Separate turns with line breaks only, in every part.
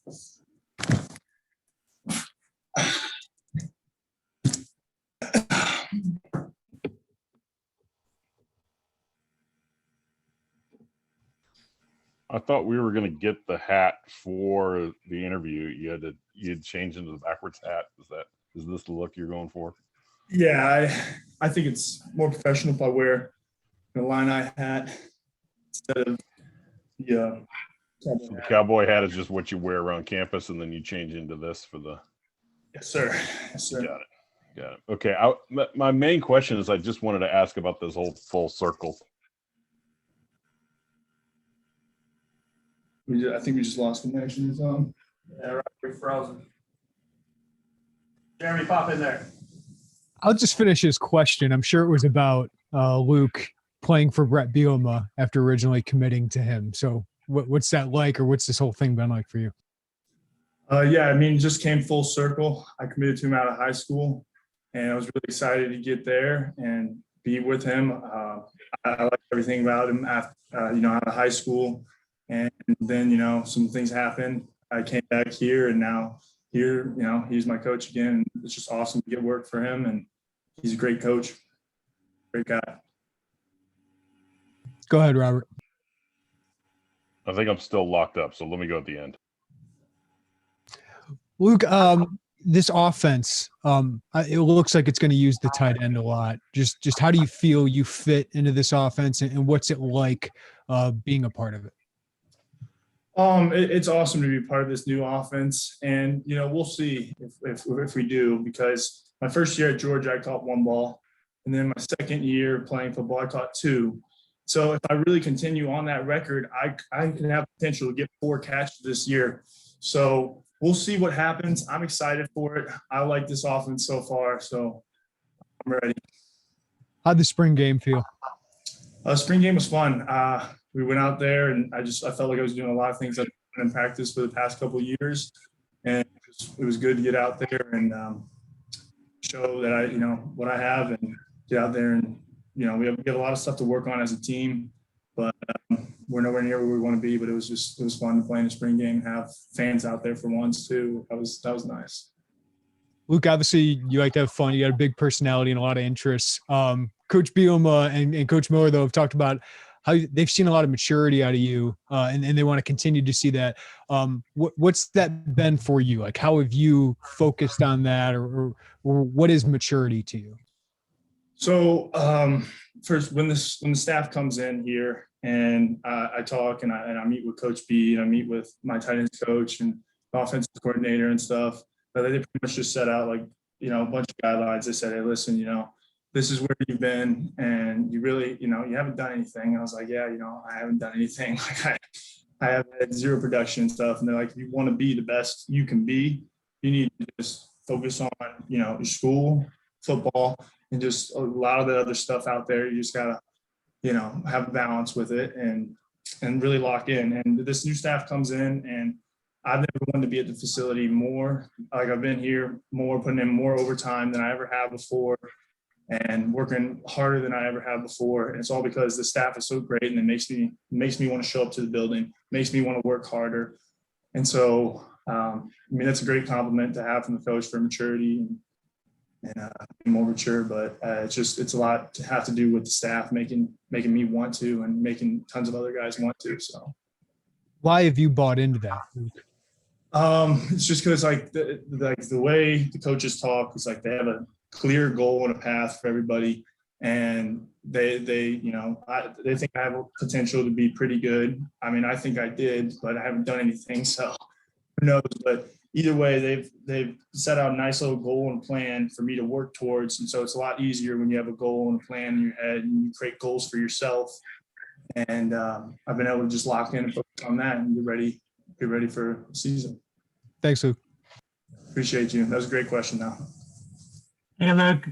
I thought we were going to get the hat for the interview. You'd change into the backwards hat. Is this the look you're going for?
Yeah, I think it's more professional if I wear an Illini hat instead of the
So the cowboy hat is just what you wear around campus, and then you change into this for the.
Yes, sir. Yes, sir.
Got it. Okay. My main question is I just wanted to ask about this whole full circle.
I think we just lost connection or something. Yeah, right. We're frozen. Jeremy, pop in there.
I'll just finish his question. I'm sure it was about Luke playing for Bret Bielema after originally committing to him. So what's that like, or what's this whole thing been like for you?
Yeah, I mean, just came full circle. I committed to him out of high school, and I was really excited to get there and be with him. I like everything about him after, out of high school. And then, some things happened. I came back here, and now here, he's my coach again. It's just awesome to get work for him, and he's a great coach, great guy.
Go ahead, Robert.
I think I'm still locked up, so let me go at the end.
Luke, this offense, it looks like it's going to use the tight end a lot. Just how do you feel you fit into this offense, and what's it like being a part of it?
It's awesome to be part of this new offense, and we'll see if we do, because my first year at Georgia I caught one ball, and then my second year playing football I caught two. So if I really continue on that record, I can have potential to get 4 catches this year. So we'll see what happens. I'm excited for it. I like this offense so far, so I'm ready.
How'd the spring game feel?
Spring game was fun. We went out there, and I felt like I was doing a lot of things I've done in practice for the past couple of years, and it was good to get out there and show that I, what I have, and get out there and we have a lot of stuff to work on as a team, but we're nowhere near where we want to be. But it was fun to play in a spring game, have fans out there for once too. That was nice.
Luke, obviously you like to have fun. You got a big personality and a lot of interests. Coach Bielema and Coach Miller, though, have talked about how they've seen a lot of maturity out of you, and they want to continue to see that. What's that been for you? Like, how have you focused on that, or what is maturity to you?
So first, when the staff comes in here and I talk and I meet with Coach B, and I meet with my tight ends coach and offensive coordinator and stuff, but they pretty much just set out a bunch of guidelines. They said, hey, listen, this is where you've been, and you really, you haven't done anything. And I was like, yeah, I haven't done anything. Like I have had zero production and stuff. And they're like, if you want to be the best you can be, you need to just focus on, your school, football, and just a lot of the other stuff out there. You just gotta, have a balance with it and really lock in. And this new staff comes in, and I've never wanted to be at the facility more. Like, I've been here more, putting in more overtime than I ever have before, and working harder than I ever have before. And it's all because the staff is so great, and it makes me want to show up to the building, makes me want to work harder. And so, that's a great compliment to have from the coach for maturity and more mature, but it's a lot to have to do with the staff making me want to, and making tons of other guys want to. So
why have you bought into that?
It's just because the way the coaches talk is they have a clear goal and a path for everybody, and they think I have a potential to be pretty good. I think I did, but I haven't done anything, so who knows. But either way, they've set out a nice little goal and plan for me to work towards. And so it's a lot easier when you have a goal and a plan in your head, and you create goals for yourself. And I've been able to just lock in and focus on that and get ready for the season.
Thanks, Luke.
Appreciate you. That was a great question, though.
Hey, Luke,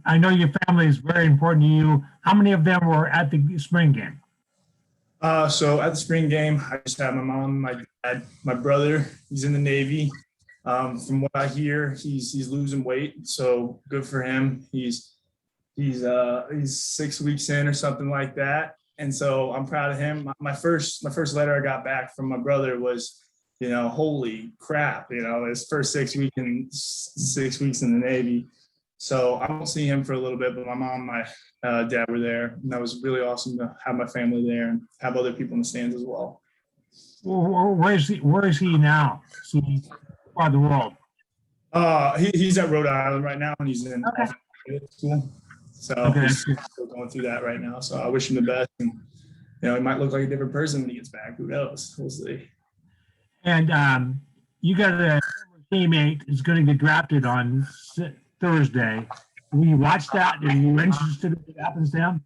I know your family is very important to you. How many of them were at the spring game?
So at the spring game, I just had my mom, my dad, my brother. He's in the Navy. From what I hear, he's losing weight, so good for him. He's 6 weeks in or something like that, and so I'm proud of him. My first letter I got back from my brother was, holy crap, his first 6 weeks in the Navy. So I won't see him for a little bit, but my mom, my dad were there, and that was really awesome to have my family there and have other people in the stands as well.
Where is he now? Is he part of the world?
He's at Rhode Island right now, and he's in school. So he's still going through that right now. So I wish him the best. And he might look like a different person when he gets back. Who knows? We'll see.
And you got a teammate is going to get drafted on Thursday. Will you watch that? Are you interested in what happens then?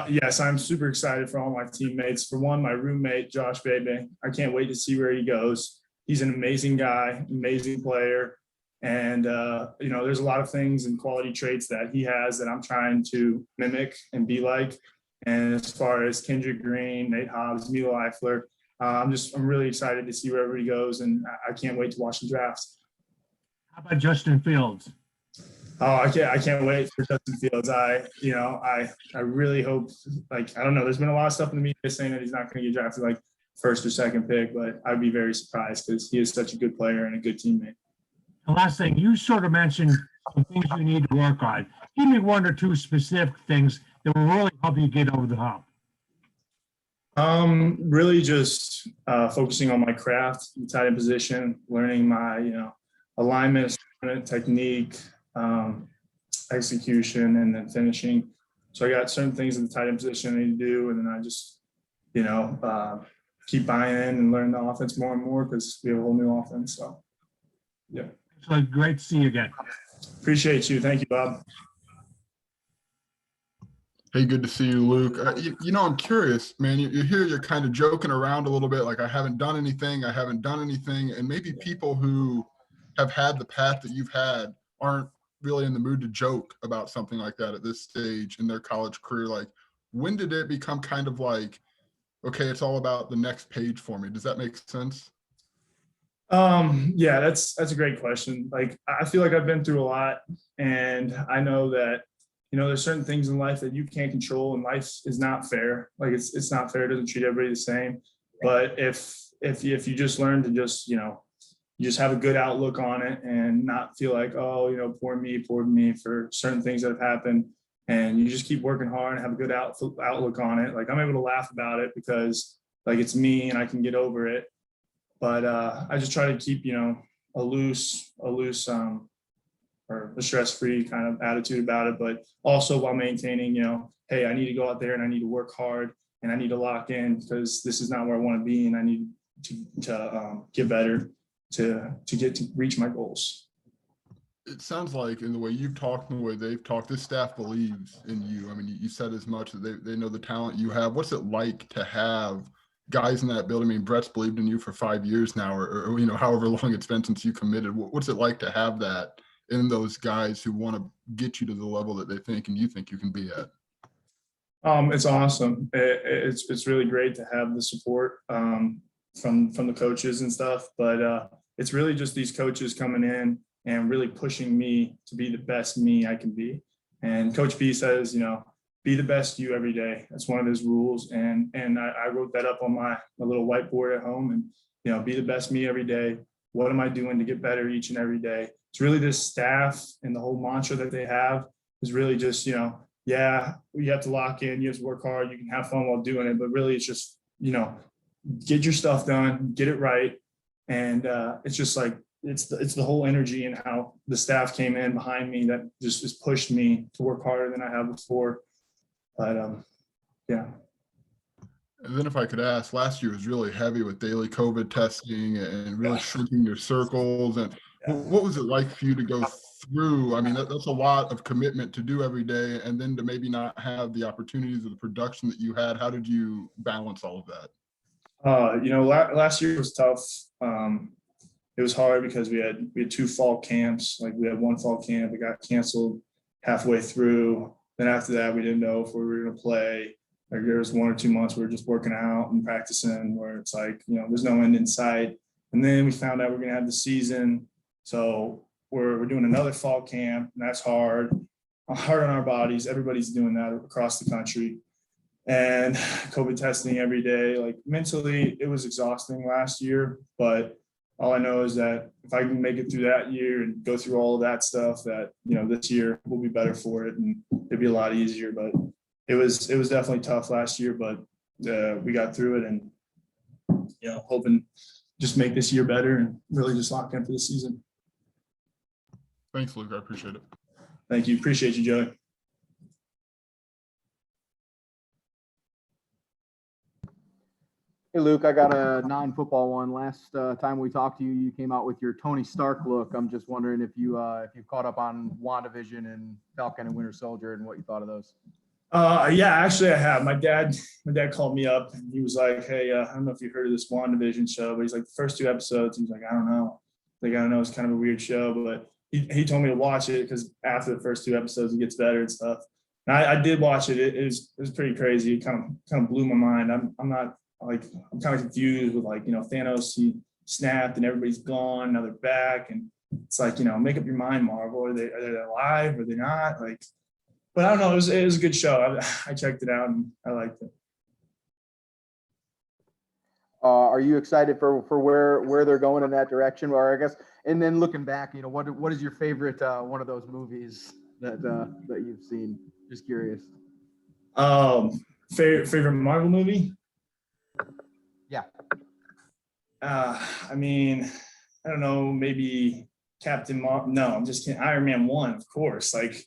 Yes, I'm super excited for all my teammates. For one, my roommate, Josh Bebe. I can't wait to see where he goes. He's an amazing guy, amazing player. And, there's a lot of things and quality traits that he has that I'm trying to mimic and be like. And as far as Kendrick Green, Nate Hobbs, Milo Eifler, I'm really excited to see wherever he goes. And I can't wait to watch the draft.
How about Justin Fields?
Oh, I can't wait for Justin Fields. I really hope, I don't know, there's been a lot of stuff in the media saying that he's not going to get drafted like first or second pick, but I'd be very surprised because he is such a good player and a good teammate.
The last thing, you sort of mentioned some things you need to work on. Give me one or two specific things that will really help you get over the hump.
Really just focusing on my craft, the tight end position, learning my, alignment, technique, execution, and then finishing. So I got certain things in the tight end position I need to do, and then I just, keep buying in and learn the offense more and more because we have a whole new offense. So, yeah.
So great to see you again.
Appreciate you. Thank you, Bob.
Hey, good to see you, Luke. I'm curious, man. You're here, you're kind of joking around a little bit, like I haven't done anything. And maybe people who have had the path that you've had aren't really in the mood to joke about something like that at this stage in their college career. Like, when did it become kind of like, okay, it's all about the next page for me? Does that make sense?
Yeah, that's a great question. Like, I feel like I've been through a lot, and I know that, there's certain things in life that you can't control, and life is not fair. Like, it's not fair. It doesn't treat everybody the same. But if you just learn to just, you just have a good outlook on it and not feel like, oh, poor me for certain things that have happened. And you just keep working hard and have a good outlook on it. Like, I'm able to laugh about it because like it's me and I can get over it. But I just try to keep, a loose or a stress-free kind of attitude about it, but also while maintaining, hey, I need to go out there and I need to work hard and I need to lock in because this is not where I want to be, and I need to get better to reach my goals.
It sounds like in the way you've talked and the way they've talked, this staff believes in you. I mean, you said as much that they know the talent you have. What's it like to have guys in that building? I mean, Bret's believed in you for 5 years now, or however long it's been since you committed. What's it like to have that in those guys who want to get you to the level that they think and you think you can be at?
It's awesome. It's really great to have the support from the coaches and stuff, but it's really just these coaches coming in and really pushing me to be the best me I can be. And Coach B says, be the best you every day. That's one of his rules. And I wrote that up on my little whiteboard at home, and, be the best me every day. What am I doing to get better each and every day? It's really this staff and the whole mantra that they have is really just, yeah, you have to lock in, you have to work hard, you can have fun while doing it, but really it's just, get your stuff done, get it right. And it's just like, it's the whole energy and how the staff came in behind me that just has pushed me to work harder than I have before. But yeah.
And then if I could ask, last year was really heavy with daily COVID testing and really shrinking your circles. And what was it like for you to go through? I mean, that's a lot of commitment to do every day, and then to maybe not have the opportunities or the production that you had. How did you balance all of that?
Last year was tough. It was hard because we had 2 fall camps. Like, we had 1 fall camp, it got canceled halfway through. Then after that, we didn't know if we were going to play. Like, there was 1 or 2 months we were just working out and practicing where it's like, there's no end in sight. And then we found out we're going to have the season. So we're doing another fall camp, and that's hard on our bodies. Everybody's doing that across the country. and COVID testing every day. Like mentally, it was exhausting last year, but all I know is that if I can make it through that year and go through all of that stuff, that, you know, this year we'll be better for it and it'll be a lot easier. But it was definitely tough last year, but we got through it, and, you know, hoping just make this year better and really just lock in for the season.
Thanks, Luke. I appreciate it.
Thank you. Appreciate you, Joey.
Hey, Luke, I got a non-football one. Last time we talked to you, you came out with your Tony Stark look. I'm just wondering if you've caught up on WandaVision and Falcon and Winter Soldier and what you thought of those.
Yeah, actually I have. My dad called me up and he was like, hey, I don't know if you heard of this WandaVision show, but he's like, the first 2 episodes, he's like, I don't know. Like, I don't know, it's kind of a weird show, but he told me to watch it because after the first 2 episodes, it gets better and stuff. And I did watch it. It was pretty crazy. It kind of blew my mind. I'm kind of confused with, like, you know, Thanos, he snapped and everybody's gone. Now they're back. And it's like, you know, make up your mind, Marvel. Are they alive? Are they not? Like, but I don't know. It was a good show. I checked it out and I liked it.
Are you excited for where they're going in that direction? Or I guess, and then looking back, you know, what is your favorite one of those movies that you've seen? Just curious.
Favorite Marvel movie?
Yeah.
I mean, I don't know, maybe Captain Marvel. No, I'm just kidding. Iron Man 1, of course. Like,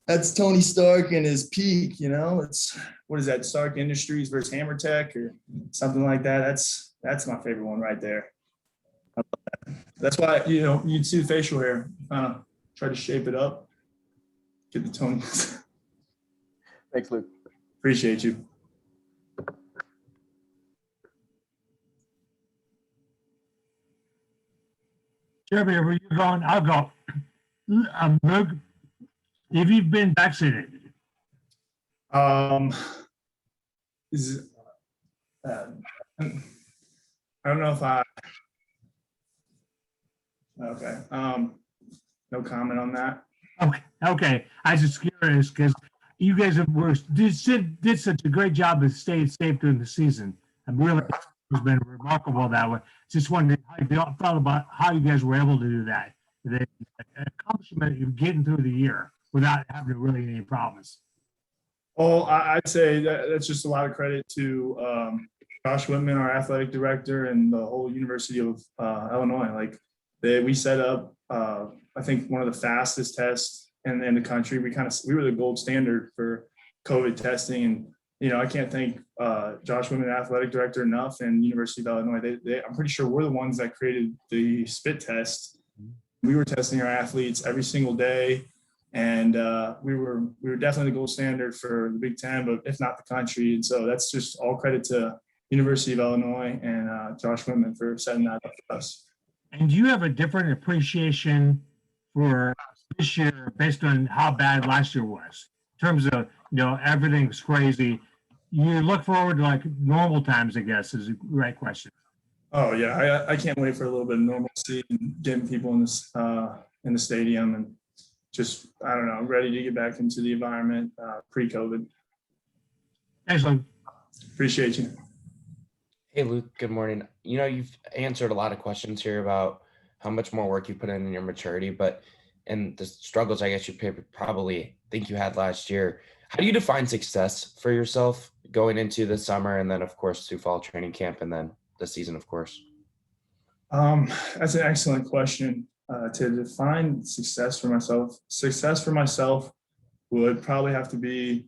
that's Tony Stark in his peak, you know. It's, what is that, Stark Industries versus Hammer Tech or something like that. That's my favorite one right there. That's why, you know, you'd see the facial hair. Try to shape it up. Get the Tony.
Thanks, Luke.
Appreciate you.
Jeremy, where you going? I'll go. Luke, have you been vaccinated?
I don't know if okay. No comment on that.
Okay. I was just curious because you guys did such a great job of staying safe during the season. I'm really, it's been remarkable that way. Just wondering how you felt about how you guys were able to do that. The accomplishment of getting through the year without having really any problems.
Well, I'd say that's just a lot of credit to Josh Whitman, our athletic director, and the whole University of Illinois. Like, we set up, I think, one of the fastest tests in the country. We were the gold standard for COVID testing, and, you know, I can't thank Josh Whitman, athletic director, enough, and University of Illinois. I'm pretty sure we're the ones that created the spit test. We were testing our athletes every single day, and we were definitely the gold standard for the Big Ten, but if not the country. And so that's just all credit to University of Illinois and Josh Whitman for setting that up for us.
And do you have a different appreciation for this year based on how bad last year was? In terms of, you know, everything's crazy. You look forward to, like, normal times, I guess, is the right question.
Oh yeah, I can't wait for a little bit of normalcy and getting people in the stadium, and just, I don't know, I'm ready to get back into the environment pre-COVID.
Excellent.
Appreciate you.
Hey, Luke, good morning. You know, you've answered a lot of questions here about how much more work you put in your maturity, and the struggles, I guess, you probably think you had last year. How do you define success for yourself going into the summer and then, of course, to fall training camp and then the season, of course?
That's an excellent question. To define success for myself would probably have to be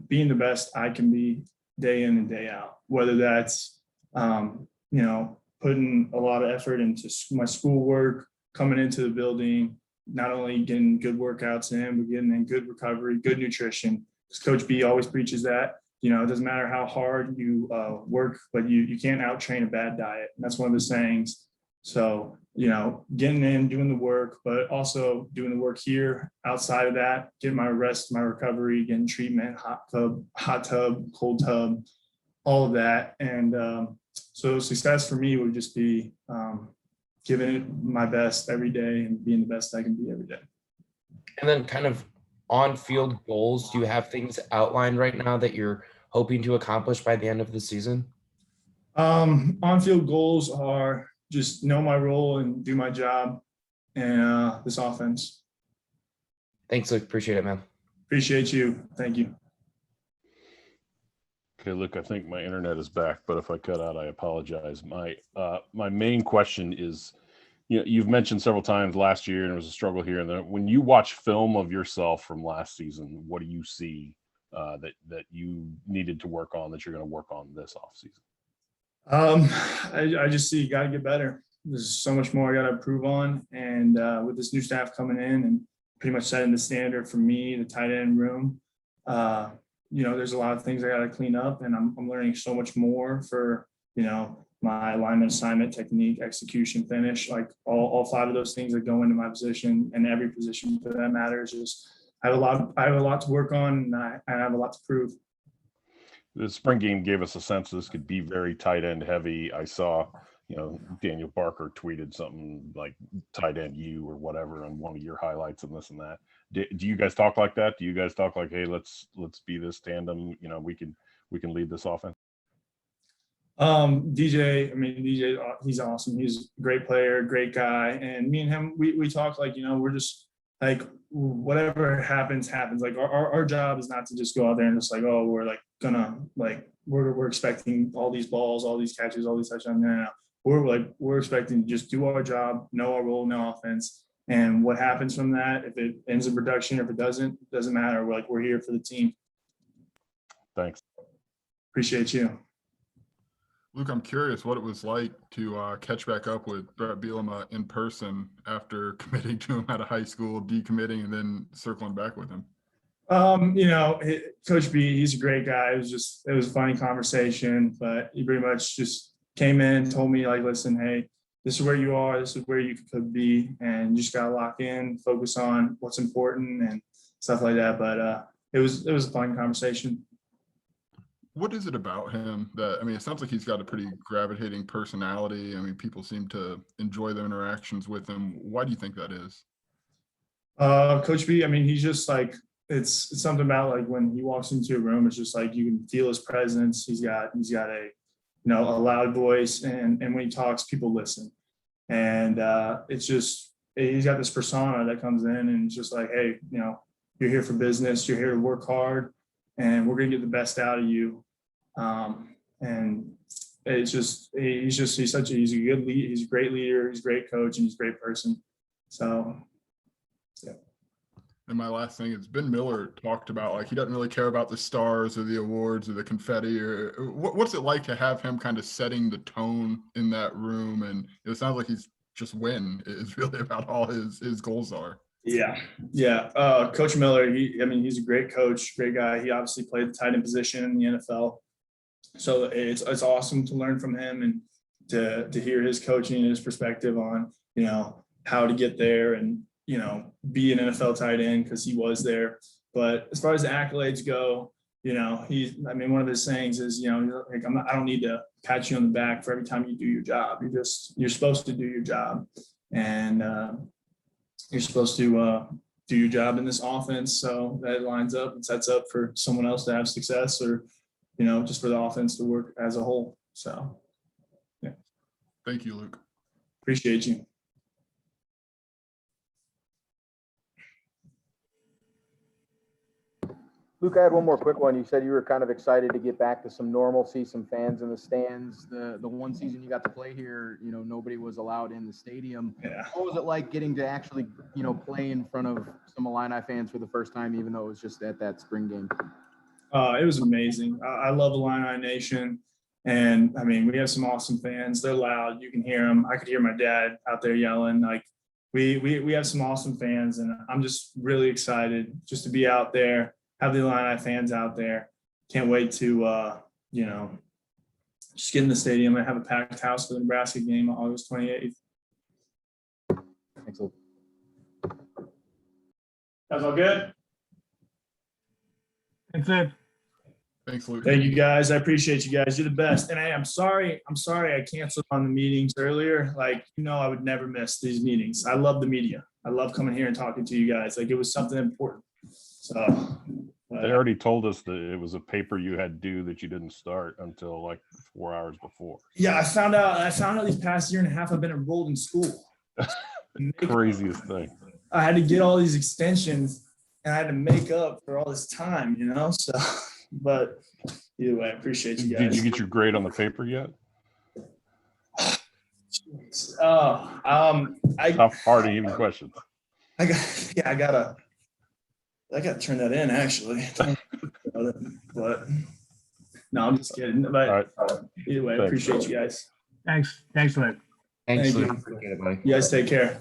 being the best I can be day in and day out, whether that's, you know, putting a lot of effort into my schoolwork, coming into the building, not only getting good workouts in, but getting in good recovery, good nutrition. Because Coach B always preaches that, you know, it doesn't matter how hard you work, but you can't out-train a bad diet. And that's one of the sayings. So, you know, getting in, doing the work, but also doing the work here outside of that, getting my rest, my recovery, getting treatment, hot tub, cold tub, all of that. And so success for me would just be giving it my best every day and being the best I can be every day.
And then kind of on-field goals, do you have things outlined right now that you're hoping to accomplish by the end of the season?
On-field goals are just know my role and do my job and this offense.
Thanks, Luke. Appreciate it, man.
Appreciate you. Thank you.
Okay, look, I think my internet is back, but if I cut out, I apologize. My main question is, you've mentioned several times last year, and it was a struggle here. And then when you watch film of yourself from last season, what do you see that you needed to work on that you're going to work on this offseason?
I just see you got to get better. There's so much more I got to improve on, and with this new staff coming in and pretty much setting the standard for me, the tight end room. There's a lot of things I got to clean up, and I'm learning so much more for my alignment, assignment, technique, execution, finish, like all 5 of those things that go into my position, and every position for that matter is just I have a lot to work on, and I have a lot to prove.
The spring game gave us a sense this could be very tight end heavy. I saw, Daniel Barker tweeted something like tight end you or whatever on one of your highlights and this and that. Do you guys talk like that? Do you guys talk like, hey, let's be this tandem? We can lead this offense.
DJ, he's awesome. He's a great player, great guy. And me and him, we talk like, we're just like, whatever happens. Like our job is not to just go out there and just like, oh, we're like gonna like, we're expecting all these balls, all these catches, all these touchdowns. No. We're expecting to just do our job, know our role in the offense. And what happens from that, if it ends in production, if it doesn't matter. We're here for the team.
Thanks.
Appreciate you.
Luke, I'm curious what it was like to catch back up with Bret Bielema in person after committing to him out of high school, decommitting, and then circling back with him.
Coach B, he's a great guy. It was a funny conversation, but he pretty much just came in, told me like, listen, hey, this is where you are, this is where you could be, and you just got to lock in, focus on what's important and stuff like that. But it was a fun conversation.
What is it about him that, it sounds like he's got a pretty gravitating personality. People seem to enjoy their interactions with him. Why do you think that is?
Coach B, he's just like, it's something about like when he walks into a room, it's just like you can feel his presence. He's got a a loud voice, and when he talks, people listen. And it's just, he's got this persona that comes in, and it's just like, hey, you're here for business, you're here to work hard, and we're gonna get the best out of you. And it's just, he's a good lead, he's a great leader, he's a great coach, and he's a great person. So yeah.
And my last thing is, Ben Miller talked about like he doesn't really care about the stars or the awards or the confetti, or what's it like to have him kind of setting the tone in that room? And it sounds like he's just win is really about all his goals are.
Yeah. Coach Miller, he's a great coach, great guy. He obviously played the tight end position in the NFL. So it's awesome to learn from him and to hear his coaching and his perspective on, how to get there and, be an NFL tight end, because he was there. But as far as the accolades go, one of his sayings is, like, I don't need to pat you on the back for every time you do your job. You're supposed to do your job, and you're supposed to do your job in this offense. So that lines up and sets up for someone else to have success, or, just for the offense to work as a whole. So, yeah.
Thank you, Luke.
Appreciate you.
Luke, I had one more quick one. You said you were kind of excited to get back to some normalcy, some fans in the stands. The one season you got to play here, nobody was allowed in the stadium.
Yeah.
What was it like getting to actually, play in front of some Illini fans for the first time, even though it was just at that spring game?
It was amazing. I love Illini Nation. And we have some awesome fans. They're loud. You can hear them. I could hear my dad out there yelling. Like we have some awesome fans, and I'm just really excited just to be out there, have the Illini fans out there. Can't wait to, just get in the stadium and have a packed house for the Nebraska game on August 28th.
Thanks, Luke.
That's all good?
That's it.
Thanks, Luke.
Thank you, guys. I appreciate you guys. You're the best. And I'm sorry I canceled on the meetings earlier. Like, I would never miss these meetings. I love the media. I love coming here and talking to you guys. Like, it was something important. So
They already told us that it was a paper you had due that you didn't start until like 4 hours before.
Yeah, I found out these past year and a half I've been enrolled in school.
Craziest thing.
I had to get all these extensions and I had to make up for all this time, so, but either way, I appreciate you guys.
Did you get your grade on the paper yet? Tough, hard hitting questions.
I gotta turn that in actually. But no, I'm just kidding. But
All right.
Either way, I appreciate you guys.
Thanks, Luke.
Thanks,
Thank you.
Luke. Appreciate it, buddy.
You guys take care.